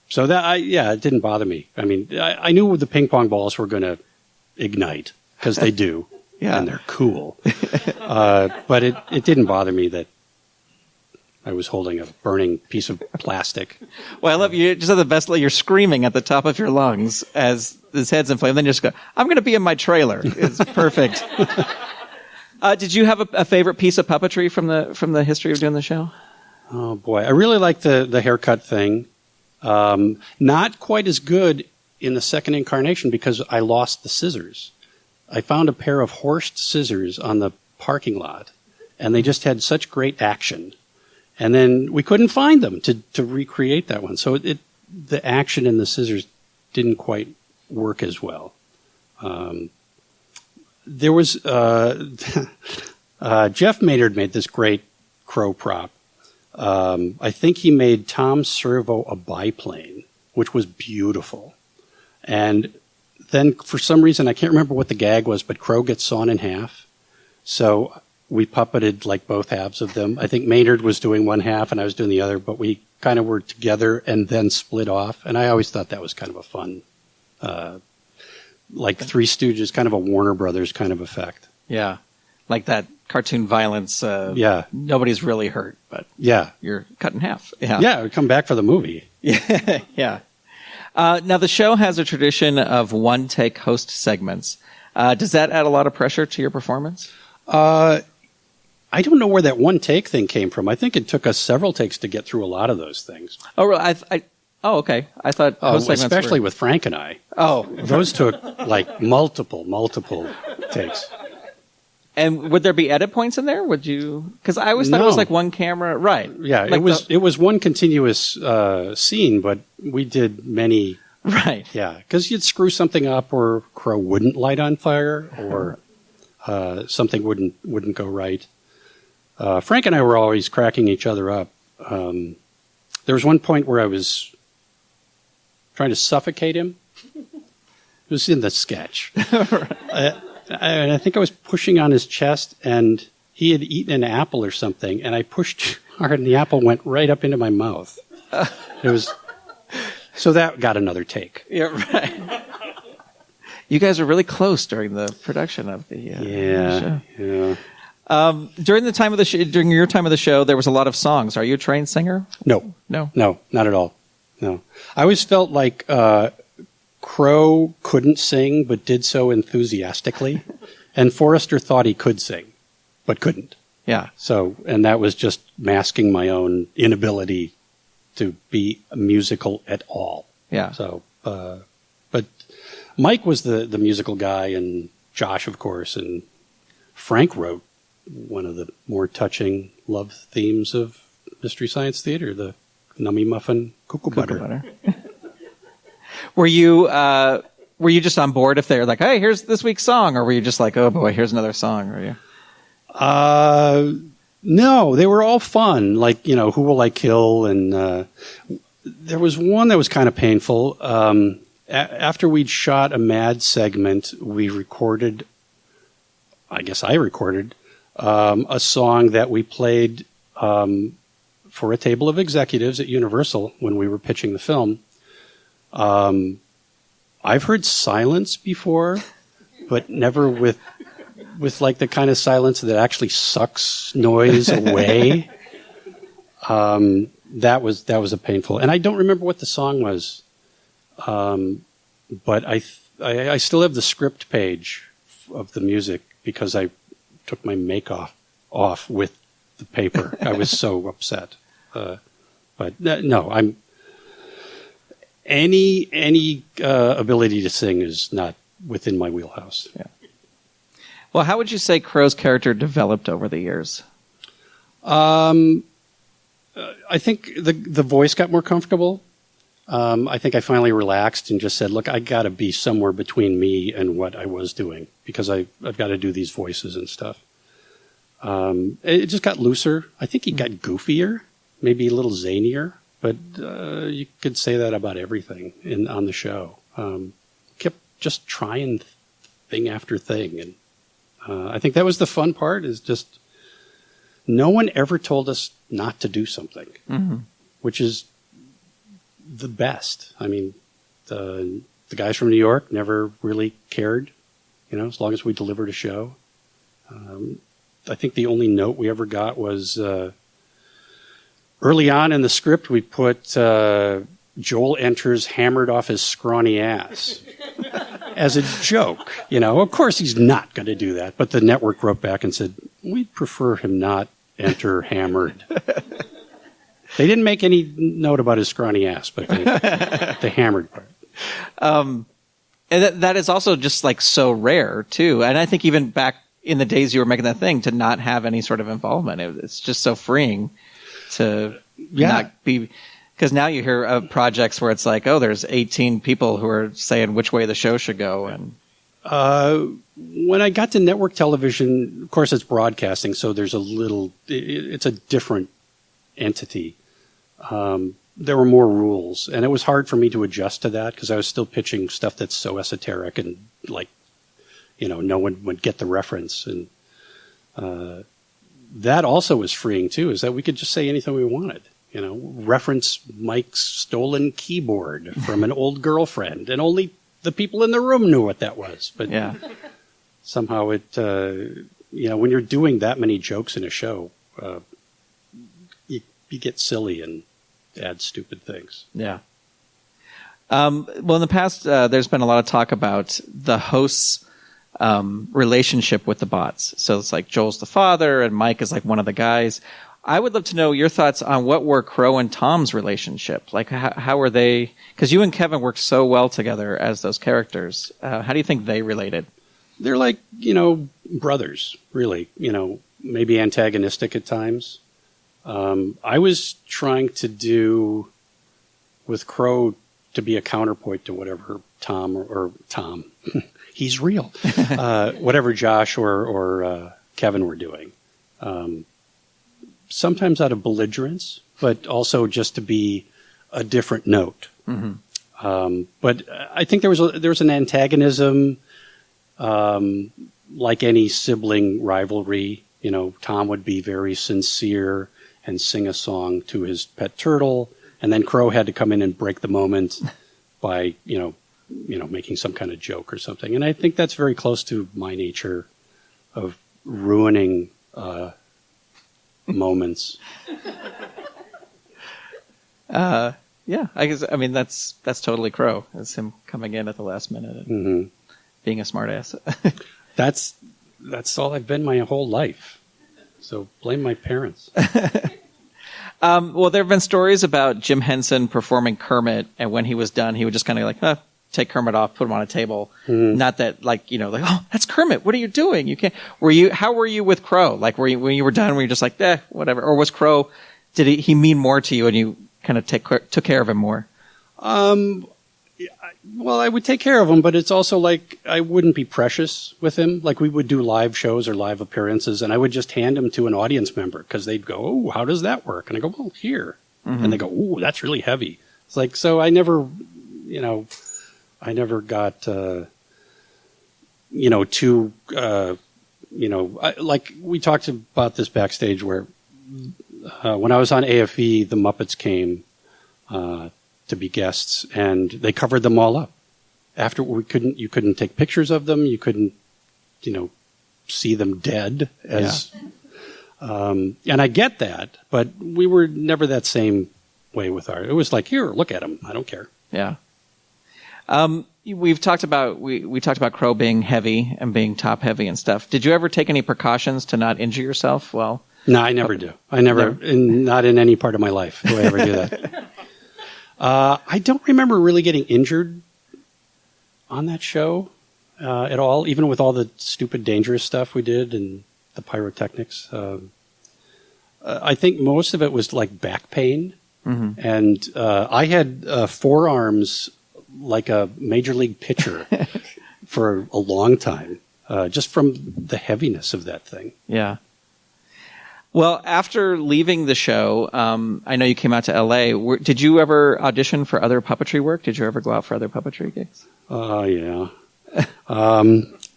B: So that, it didn't bother me. I mean, I knew the ping pong balls were going to ignite, because they do, and they're cool. But it didn't bother me that I was holding a burning piece of plastic.
A: Well, I love you. Just have the best. You're screaming at the top of your lungs as his head's in flame. Then you just go, "I'm going to be in my trailer." It's perfect. Did you have a favorite piece of puppetry from the history of doing the show?
B: Oh boy, I really like the haircut thing. Not quite as good in the second incarnation because I lost the scissors. I found a pair of Horst scissors on the parking lot, and they just had such great action. And then we couldn't find them to recreate that one. So the action in the scissors didn't quite work as well. There was Jeff Maynard made this great Crow prop. I think he made Tom Servo a biplane, which was beautiful. And then for some reason, I can't remember what the gag was, but Crow gets sawn in half. So we puppeted like both halves of them. I think Maynard was doing one half and I was doing the other, but we kind of were together and then split off. And I always thought that was kind of a fun, like Three Stooges, kind of a Warner Brothers kind of effect.
A: Yeah. Like that cartoon violence. Nobody's really hurt, but you're cut in half.
B: Yeah, we come back for the movie.
A: Yeah. Now, the show has a tradition of one-take host segments. Does that add a lot of pressure to your performance?
B: I don't know where that one-take thing came from. I think it took us several takes to get through a lot of those things.
A: Oh, really? Okay. I thought host segments
B: especially with Frank and I.
A: Oh.
B: Those took like multiple takes.
A: And would there be edit points in there? Would you? Because I always thought it was like one camera, right?
B: Yeah,
A: like
B: it was one continuous scene, but we did many.
A: Right.
B: Yeah, because you'd screw something up, or Crow wouldn't light on fire, or something wouldn't go right. Frank and I were always cracking each other up. There was one point where I was trying to suffocate him. It was in the sketch. And I think I was pushing on his chest, and he had eaten an apple or something, and I pushed hard, and the apple went right up into my mouth. So that got another take.
A: Yeah, right. You guys were really close during the production of the show.
B: Yeah.
A: During your time of the show, there was a lot of songs. Are you a trained singer?
B: No, not at all. No, I always felt like Crow couldn't sing, but did so enthusiastically, and Forrester thought he could sing, but couldn't.
A: Yeah.
B: So, and that was just masking my own inability to be musical at all.
A: Yeah.
B: So, but Mike was the musical guy, and Josh, of course, and Frank wrote one of the more touching love themes of Mystery Science Theater, the Nummy Muffin Cuckoo Butter.
A: Were you just on board if they were like, "Hey, here's this week's song," or were you just like, "Oh boy, here's another song"? Were you?
B: No, they were all fun. Like, Who Will I Kill? And there was one that was kind of painful. After we'd shot a Mad segment, we recorded, I guess I recorded, a song that we played for a table of executives at Universal when we were pitching the film. I've heard silence before, but never with like the kind of silence that actually sucks noise away. That was a painful, and I don't remember what the song was. But I still have the script page of the music because I took my off with the paper. I was so upset. But no, I'm any ability to sing is not within my wheelhouse.
A: Yeah. Well, how would you say Crow's character developed over the years?
B: I think the voice got more comfortable. I think I finally relaxed and just said, look, I got to be somewhere between me and what I was doing because I've got to do these voices and stuff. It just got looser. I think he got goofier, maybe a little zanier, but you could say that about everything on the show. Kept just trying thing after thing. And I think that was the fun part, is just no one ever told us not to do something, which is the best. I mean, the guys from New York never really cared, as long as we delivered a show. I think the only note we ever got was early on in the script, we put Joel enters hammered off his scrawny ass as a joke. Of course he's not going to do that, but the network wrote back and said, we'd prefer him not enter hammered. They didn't make any note about his scrawny ass, but the hammered part.
A: And that is also just like so rare too. And I think even back in the days you were making that thing, to not have any sort of involvement, it's just so freeing to not be. Because now you hear of projects where it's like, oh, there's 18 people who are saying which way the show should go. And
B: when I got to network television, of course, it's broadcasting, so there's it's a different entity. There were more rules, and it was hard for me to adjust to that because I was still pitching stuff that's so esoteric and no one would get the reference. And that also was freeing too, is that we could just say anything we wanted. Reference Mike's stolen keyboard from an old girlfriend, and only the people in the room knew what that was. But somehow it, when you're doing that many jokes in a show, you get silly and add stupid things.
A: Yeah. Well, in the past, there's been a lot of talk about the host's relationship with the bots. So it's like Joel's the father and Mike is like one of the guys. I would love to know your thoughts on what were Crow and Tom's relationship. Like, how were they? Because you and Kevin worked so well together as those characters. How do you think they related?
B: They're like, brothers, really. Maybe antagonistic at times. I was trying to do with Crow to be a counterpoint to whatever Tom, he's real, whatever Josh or Kevin were doing. Sometimes out of belligerence, but also just to be a different note. But I think there was an antagonism, like any sibling rivalry. Tom would be very sincere and sing a song to his pet turtle, and then Crow had to come in and break the moment by making some kind of joke or something. And I think that's very close to my nature of ruining moments.
A: I guess. I mean, that's totally Crow. It's him coming in at the last minute and being a smartass.
B: That's all I've been my whole life. So blame my parents.
A: Well, there have been stories about Jim Henson performing Kermit, and when he was done, he would just kind of like take Kermit off, put him on a table. Not that oh, that's Kermit. What are you doing? You can't. How were you with Crow? Like, when you were done, were you just like, whatever? Or was Crow? Did he mean more to you, and you kind of took care of him more?
B: Well, I would take care of him, but it's also like I wouldn't be precious with him. Like, we would do live shows or live appearances, and I would just hand him to an audience member because they'd go, "Oh, how does that work?" And I go, "Well, here," and they go, "Oh, that's really heavy." It's like, so I never got too like we talked about this backstage where when I was on AFE, the Muppets came to be guests, and they covered them all up. After you couldn't take pictures of them, you couldn't, see them dead and I get that, but we were never that same way with art. It was like, here, look at them. I don't care.
A: Yeah. We've talked about we talked about Crow being heavy and being top heavy and stuff. Did you ever take any precautions to not injure yourself? Well,
B: no, I never do. I never. Not in any part of my life do I ever do that. I don't remember really getting injured on that show at all, even with all the stupid, dangerous stuff we did and the pyrotechnics. I think most of it was like back pain. And I had forearms like a major league pitcher for a long time, just from the heaviness of that thing.
A: Yeah. Well, after leaving the show, I know you came out to L.A. Did you ever audition for other puppetry work? Did you ever go out for other puppetry gigs?
B: Yeah.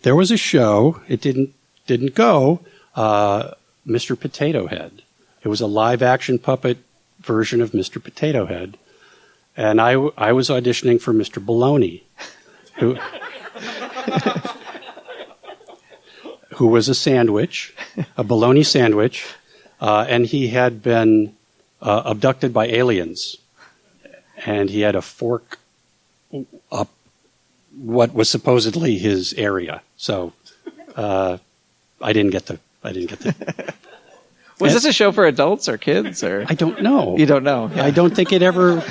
B: There was a show. It didn't go. Mr. Potato Head. It was a live action puppet version of Mr. Potato Head, and I was auditioning for Mr. Baloney, who was a sandwich, a bologna sandwich, and he had been abducted by aliens, and he had a fork up what was supposedly his area. So I didn't get the. Was
A: this a show for adults or kids? Or
B: I don't know.
A: You don't know? Yeah.
B: I don't think it ever...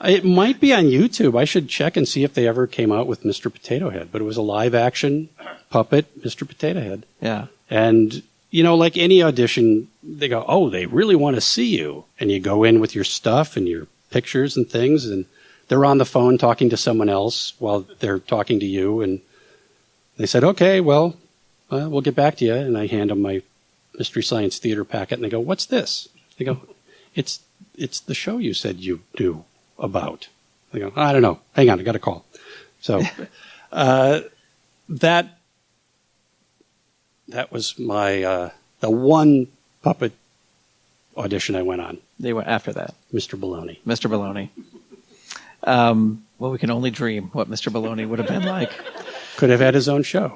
B: It might be on YouTube. I should check and see if they ever came out with Mr. Potato Head. But it was a live-action puppet, Mr. Potato Head.
A: Yeah.
B: And, like any audition, they go, oh, they really want to see you. And you go in with your stuff and your pictures and things, and they're on the phone talking to someone else while they're talking to you. And they said, okay, well, we'll get back to you. And I hand them my Mystery Science Theater packet, and they go, what's this? They go, it's the show you said you do about. They go, I don't know. Hang on, I got a call. So that was my the one puppet audition I went on.
A: They went after that.
B: Mr. Baloney.
A: Mr. Baloney. Well, we can only dream what Mr. Baloney would have been like.
B: Could have had his own show.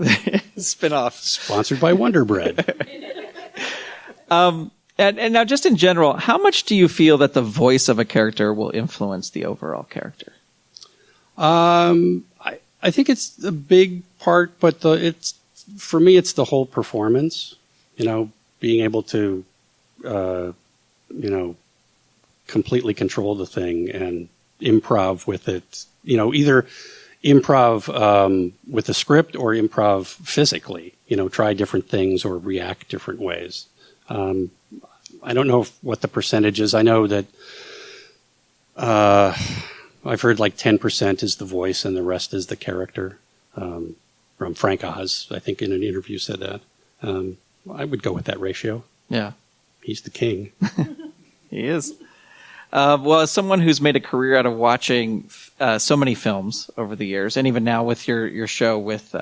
A: Spin-off.
B: Sponsored by Wonder Bread.
A: And now, just in general, how much do you feel that the voice of a character will influence the overall character?
B: I think it's a big part, but for me, it's the whole performance. Being able to, completely control the thing and improv with it. Either improv with the script or improv physically. Try different things or react different ways. I don't know what the percentage is. I know that I've heard like 10% is the voice and the rest is the character. From Frank Oz, I think in an interview said that. I would go with that ratio.
A: Yeah.
B: He's the king.
A: He is. Well, as someone who's made a career out of watching so many films over the years, and even now with your show with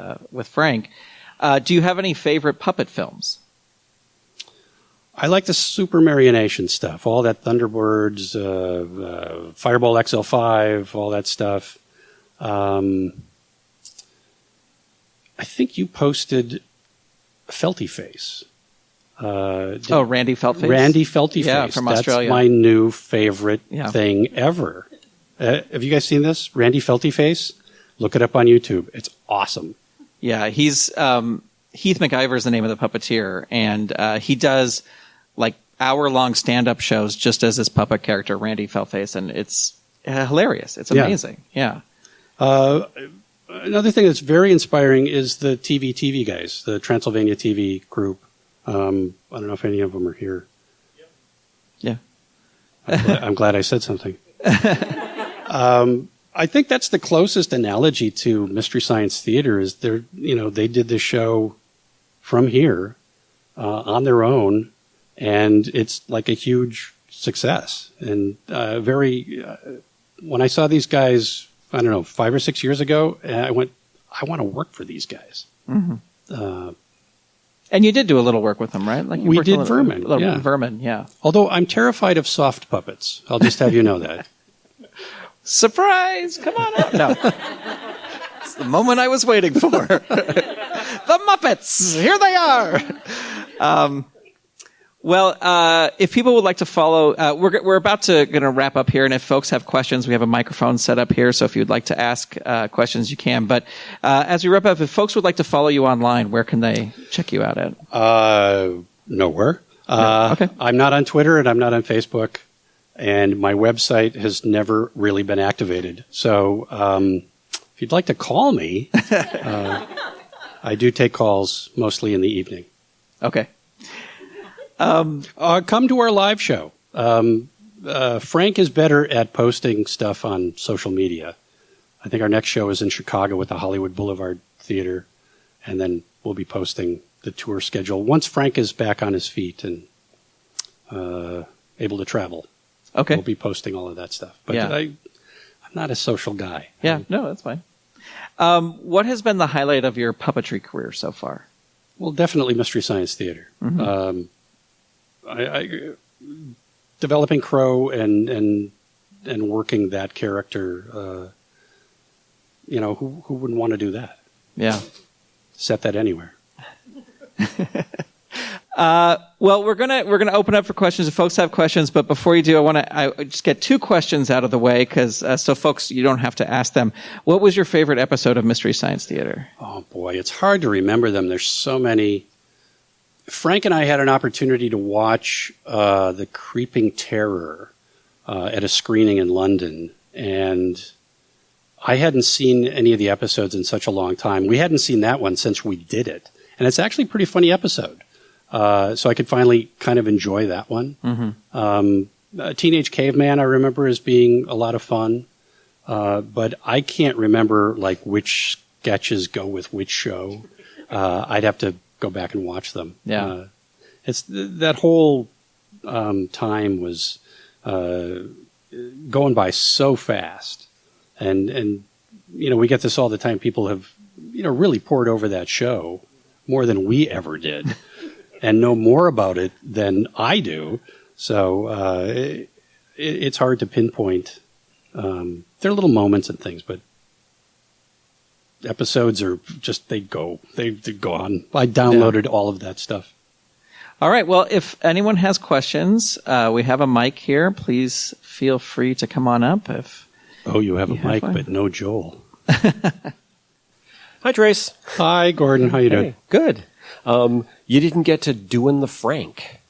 A: Frank, do you have any favorite puppet films?
B: I like the super marionation stuff, all that Thunderbirds, Fireball XL5, all that stuff. I think you posted Felty Face.
A: Randy Feltface?
B: Randy Felty Face.
A: Yeah, from Australia.
B: That's my new favorite thing ever. Have you guys seen this? Randy Felty Face? Look it up on YouTube. It's awesome.
A: Yeah, he's Heath McIver is the name of the puppeteer, and he does like hour-long stand-up shows just as his puppet character, Randy Feltface, and it's hilarious. It's amazing. Yeah.
B: Another thing that's very inspiring is the TV guys, the Transylvania TV group. I don't know if any of them are here.
A: Yeah.
B: I'm glad I said something. I think that's the closest analogy to Mystery Science Theater is they did the show from here on their own, and it's like a huge success. And when I saw these guys, I don't know, 5 or 6 years ago, I went, I want to work for these guys.
A: Mm-hmm. And you did do a little work with them, right? Like
B: we did Vermin.
A: Vermin, yeah.
B: Although I'm terrified of soft puppets. I'll just have you know that.
A: Surprise! Come on up. No. It's the moment I was waiting for. The Muppets! Here they are! If people would like to follow, we're about to going to wrap up here, and if folks have questions, we have a microphone set up here, so if you'd like to ask questions, you can. But as we wrap up, if folks would like to follow you online, where can they check you out at?
B: Nowhere.
A: Okay.
B: I'm not on Twitter, and I'm not on Facebook, and my website has never really been activated. So if you'd like to call me, I do take calls mostly in the evening.
A: Okay.
B: Come to our live show. Frank is better at posting stuff on social media. I think our next show is in Chicago with the Hollywood Boulevard Theater, and then we'll be posting the tour schedule once Frank is back on his feet and able to travel.
A: Okay.
B: We'll be posting all of that stuff. But I'm not a social guy.
A: Yeah, no, that's fine. What has been the highlight of your puppetry career so far?
B: Well, definitely Mystery Science Theater.
A: Mm-hmm.
B: I developing Crow and working that character. Who wouldn't want to do that?
A: Yeah.
B: Set that anywhere.
A: Well, we're gonna open up for questions if folks have questions. But before you do, I just get two questions out of the way because so folks, you don't have to ask them. What was your favorite episode of Mystery Science Theater?
B: Oh boy, it's hard to remember them. There's so many. Frank and I had an opportunity to watch The Creeping Terror at a screening in London, and I hadn't seen any of the episodes in such a long time. We hadn't seen that one since we did it, and it's actually a pretty funny episode. So I could finally kind of enjoy that one. Mm-hmm. Teenage Caveman I remember as being a lot of fun, but I can't remember like which sketches go with which show. I'd have to go back and watch them.
A: Yeah,
B: it's that whole time was going by so fast, and we get this all the time. People have really poured over that show more than we ever did. And know more about it than I do. So it's hard to pinpoint. There are little moments and things, but episodes are just, they go on. I downloaded all of that stuff.
A: All right. Well, if anyone has questions, we have a mic here. Please feel free to come on up.
B: You have a mic, but no Joel.
C: Hi, Trace.
B: Hi, Gordon. How you doing?
C: Good. You didn't get to doing the Frank.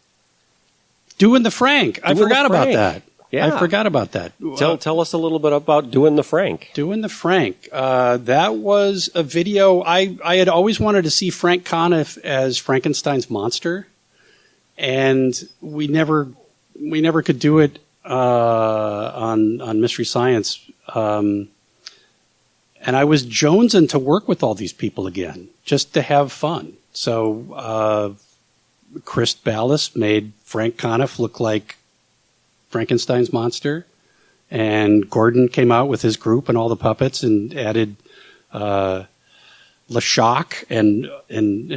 B: Doing the Frank. I forgot about that.
C: Yeah.
B: I forgot about that.
C: Tell us a little bit about doing the Frank.
B: Doing the Frank. That was a video. I had always wanted to see Frank Conniff as Frankenstein's monster, and we never could do it on Mystery Science. And I was jonesing to work with all these people again, just to have fun. So Chris Ballas made Frank Conniff look like Frankenstein's monster, and Gordon came out with his group and all the puppets and added LeShock and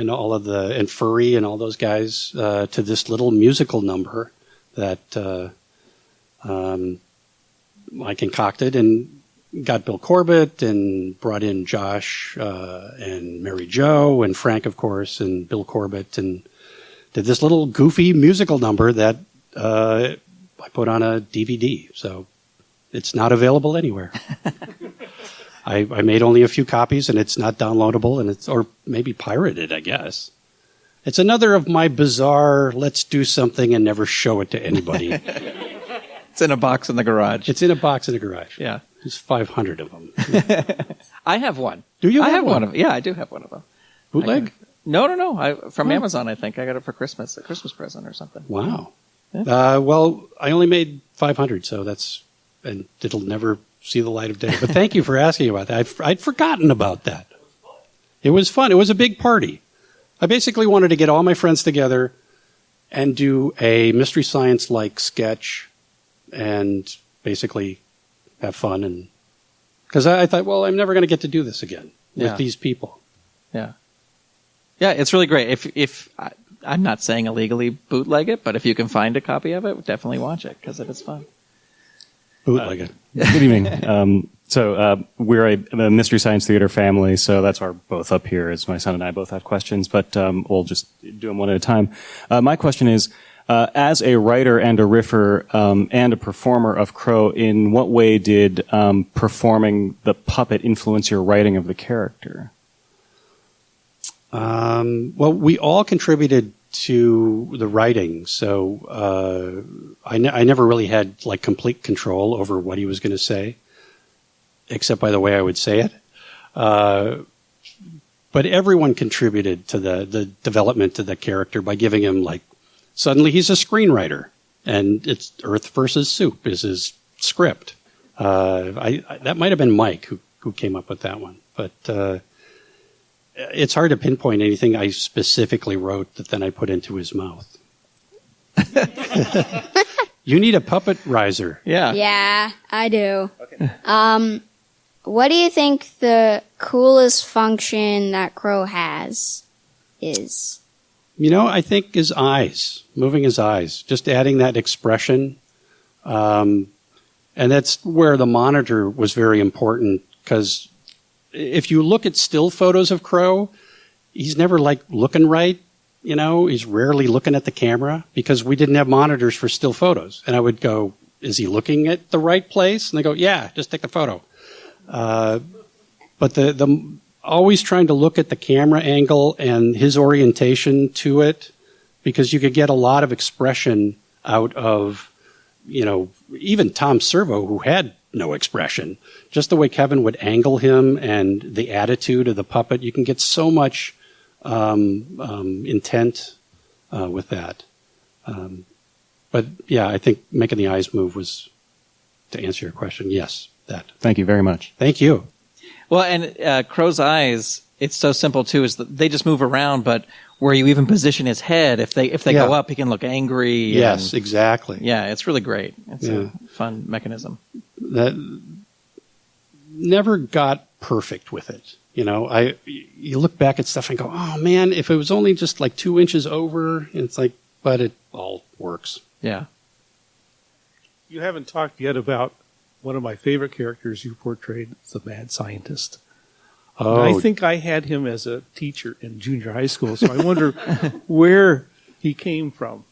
B: all of and Furry and all those guys to this little musical number that I concocted and got Bill Corbett and brought in Josh and Mary Jo and Frank, of course, and Bill Corbett, and did this little goofy musical number that I put on a DVD. So it's not available anywhere. I made only a few copies, and it's not downloadable, and or maybe pirated, I guess. It's another of my bizarre, let's do something and never show it to anybody.
A: It's in a box in the garage.
B: It's in a box in the garage.
A: Yeah.
B: There's 500 of them.
A: I have one.
B: Do you?
A: I have one of. Yeah, I do have one of them.
B: Bootleg?
A: No. From Amazon, I think. I got it for Christmas, a Christmas present or something.
B: Wow.
A: Yeah.
B: Well, I only made 500, so and it'll never see the light of day. But thank you for asking about that. I'd forgotten about that. It was fun. It was a big party. I basically wanted to get all my friends together and do a Mystery Science-like sketch and basically have fun. And because I thought, well, I'm never going to get to do this again with these people.
A: Yeah. Yeah, it's really great. If I'm not saying illegally bootleg it, but if you can find a copy of it, definitely watch it because it is fun.
B: Bootleg it.
D: Good evening. So we're a Mystery Science Theater family, so that's our both up here, as my son and I both have questions, but we'll just do them one at a time. My question is, as a writer and a riffer and a performer of Crow, in what way did performing the puppet influence your writing of the character?
B: Well, we all contributed to the writing, so I never really had like complete control over what he was going to say, except by the way I would say it. But everyone contributed to the development of the character by giving him like suddenly he's a screenwriter, and it's Earth versus Soup is his script. That might have been Mike who came up with that one, but it's hard to pinpoint anything I specifically wrote that then I put into his mouth. You need a puppet riser.
A: Yeah.
E: Yeah, I do. Okay. What do you think the coolest function that Crow has is?
B: I think his eyes, moving his eyes, just adding that expression. And that's where the monitor was very important, because if you look at still photos of Crow, he's never looking right. He's rarely looking at the camera because we didn't have monitors for still photos. And I would go, is he looking at the right place? And they go, yeah, just take the photo. But the always trying to look at the camera angle and his orientation to it, because you could get a lot of expression out of, even Tom Servo, who had no expression. Just the way Kevin would angle him and the attitude of the puppet, you can get so much intent with that. But yeah, I think making the eyes move was, to answer your question, yes, that.
D: Thank you very much.
B: Thank you.
A: Well, and Crow's eyes, it's so simple too, is that they just move around, but where you even position his head, if they go up, he can look angry.
B: Yes, exactly.
A: Yeah, it's really great. It's a fun mechanism.
B: That never got perfect with it. You look back at stuff and go, oh man, if it was only just 2 inches over, it's but it all works.
A: Yeah.
F: You haven't talked yet about one of my favorite characters you portrayed, the mad scientist.
B: Oh.
F: And I think I had him as a teacher in junior high school, so I wonder where he came from.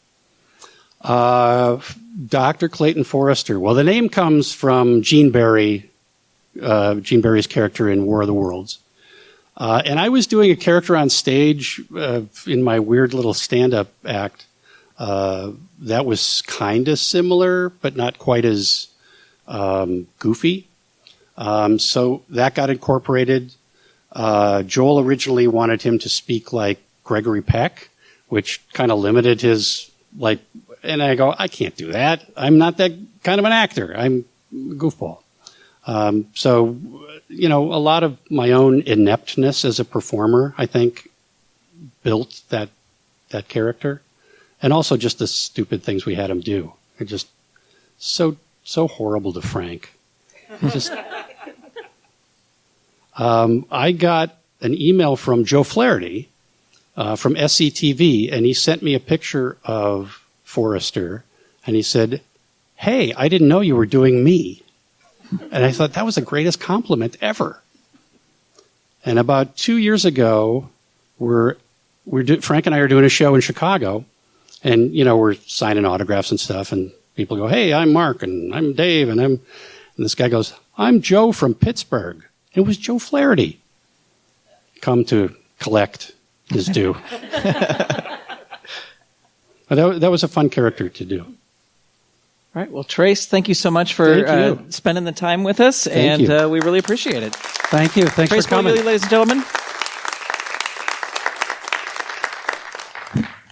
B: Dr. Clayton Forrester. Well, the name comes from Gene Barry's character in War of the Worlds. And I was doing a character on stage in my weird little stand-up act that was kind of similar, but not quite as goofy. So that got incorporated. Joel originally wanted him to speak like Gregory Peck, which kind of limited his, and I go, I can't do that. I'm not that kind of an actor. I'm a goofball. So, a lot of my own ineptness as a performer, I think, built that character. And also just the stupid things we had him do. They're just so horrible to Frank. I got an email from Joe Flaherty from SCTV, and he sent me a picture of Forrester, and he said, hey, I didn't know you were doing me. And I thought that was the greatest compliment ever. And about 2 years ago, Frank and I are doing a show in Chicago, and we're signing autographs and stuff, and people go, hey, I'm Mark, and I'm Dave, and this guy goes, I'm Joe from Pittsburgh. It was Joe Flaherty come to collect his due. But that was a fun character to do.
A: All right. Well, Trace, thank you so much for spending the time with us, and we really appreciate it.
B: Thank you. Thanks
A: Trace
B: for coming.
A: Beaulieu, ladies and gentlemen.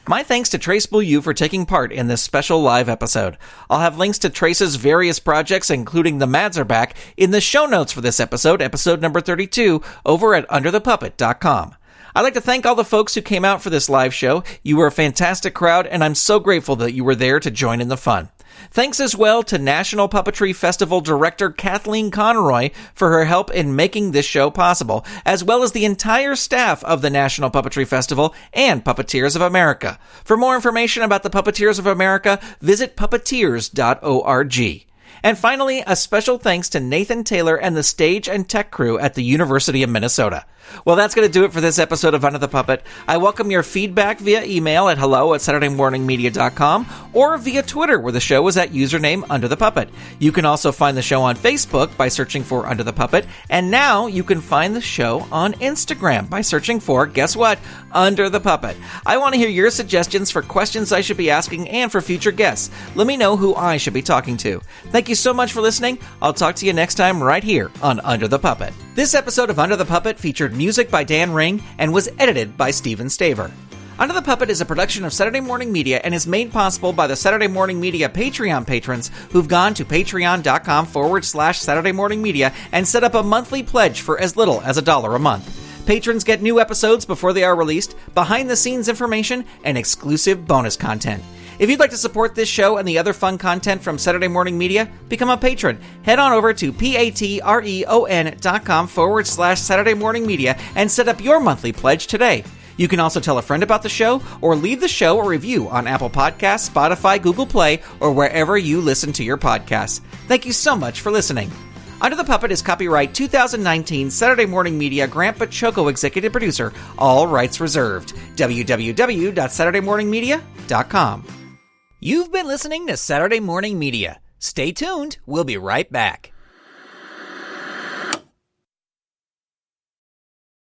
A: My thanks to Trace Beaulieu for taking part in this special live episode. I'll have links to Trace's various projects, including The Mads Are Back, in the show notes for this episode number 32, over at underthepuppet.com. I'd like to thank all the folks who came out for this live show. You were a fantastic crowd, and I'm so grateful that you were there to join in the fun. Thanks as well to National Puppetry Festival Director Kathleen Conroy for her help in making this show possible, as well as the entire staff of the National Puppetry Festival and Puppeteers of America. For more information about the Puppeteers of America, visit puppeteers.org. And finally, a special thanks to Nathan Taylor and the stage and tech crew at the University of Minnesota. Well, that's going to do it for this episode of Under the Puppet. I welcome your feedback via email at hello@SaturdayMorningMedia.com or via Twitter, where the show is at username Under the Puppet. You can also find the show on Facebook by searching for Under the Puppet, and now you can find the show on Instagram by searching for, guess what, Under the Puppet. I want to hear your suggestions for questions I should be asking and for future guests. Let me know who I should be talking to. Thank you so much for listening. I'll talk to you next time right here on Under the Puppet. This episode of Under the Puppet featured music by Dan Ring and was edited by Steven Staver. Under the Puppet is a production of Saturday Morning Media and is made possible by the Saturday Morning Media Patreon patrons who've gone to patreon.com/Saturday Morning Media and set up a monthly pledge for as little as $1 a month. Patrons get new episodes before they are released, behind-the-scenes information, and exclusive bonus content. If you'd like to support this show and the other fun content from Saturday Morning Media, become a patron. Head on over to patreon.com/Saturday Morning Media and set up your monthly pledge today. You can also tell a friend about the show or leave the show a review on Apple Podcasts, Spotify, Google Play, or wherever you listen to your podcasts. Thank you so much for listening. Under the Puppet is copyright 2019 Saturday Morning Media Grant Pachoco executive producer. All rights reserved. www.SaturdayMorningMedia.com. You've been listening to Saturday Morning Media. Stay tuned. We'll be right back.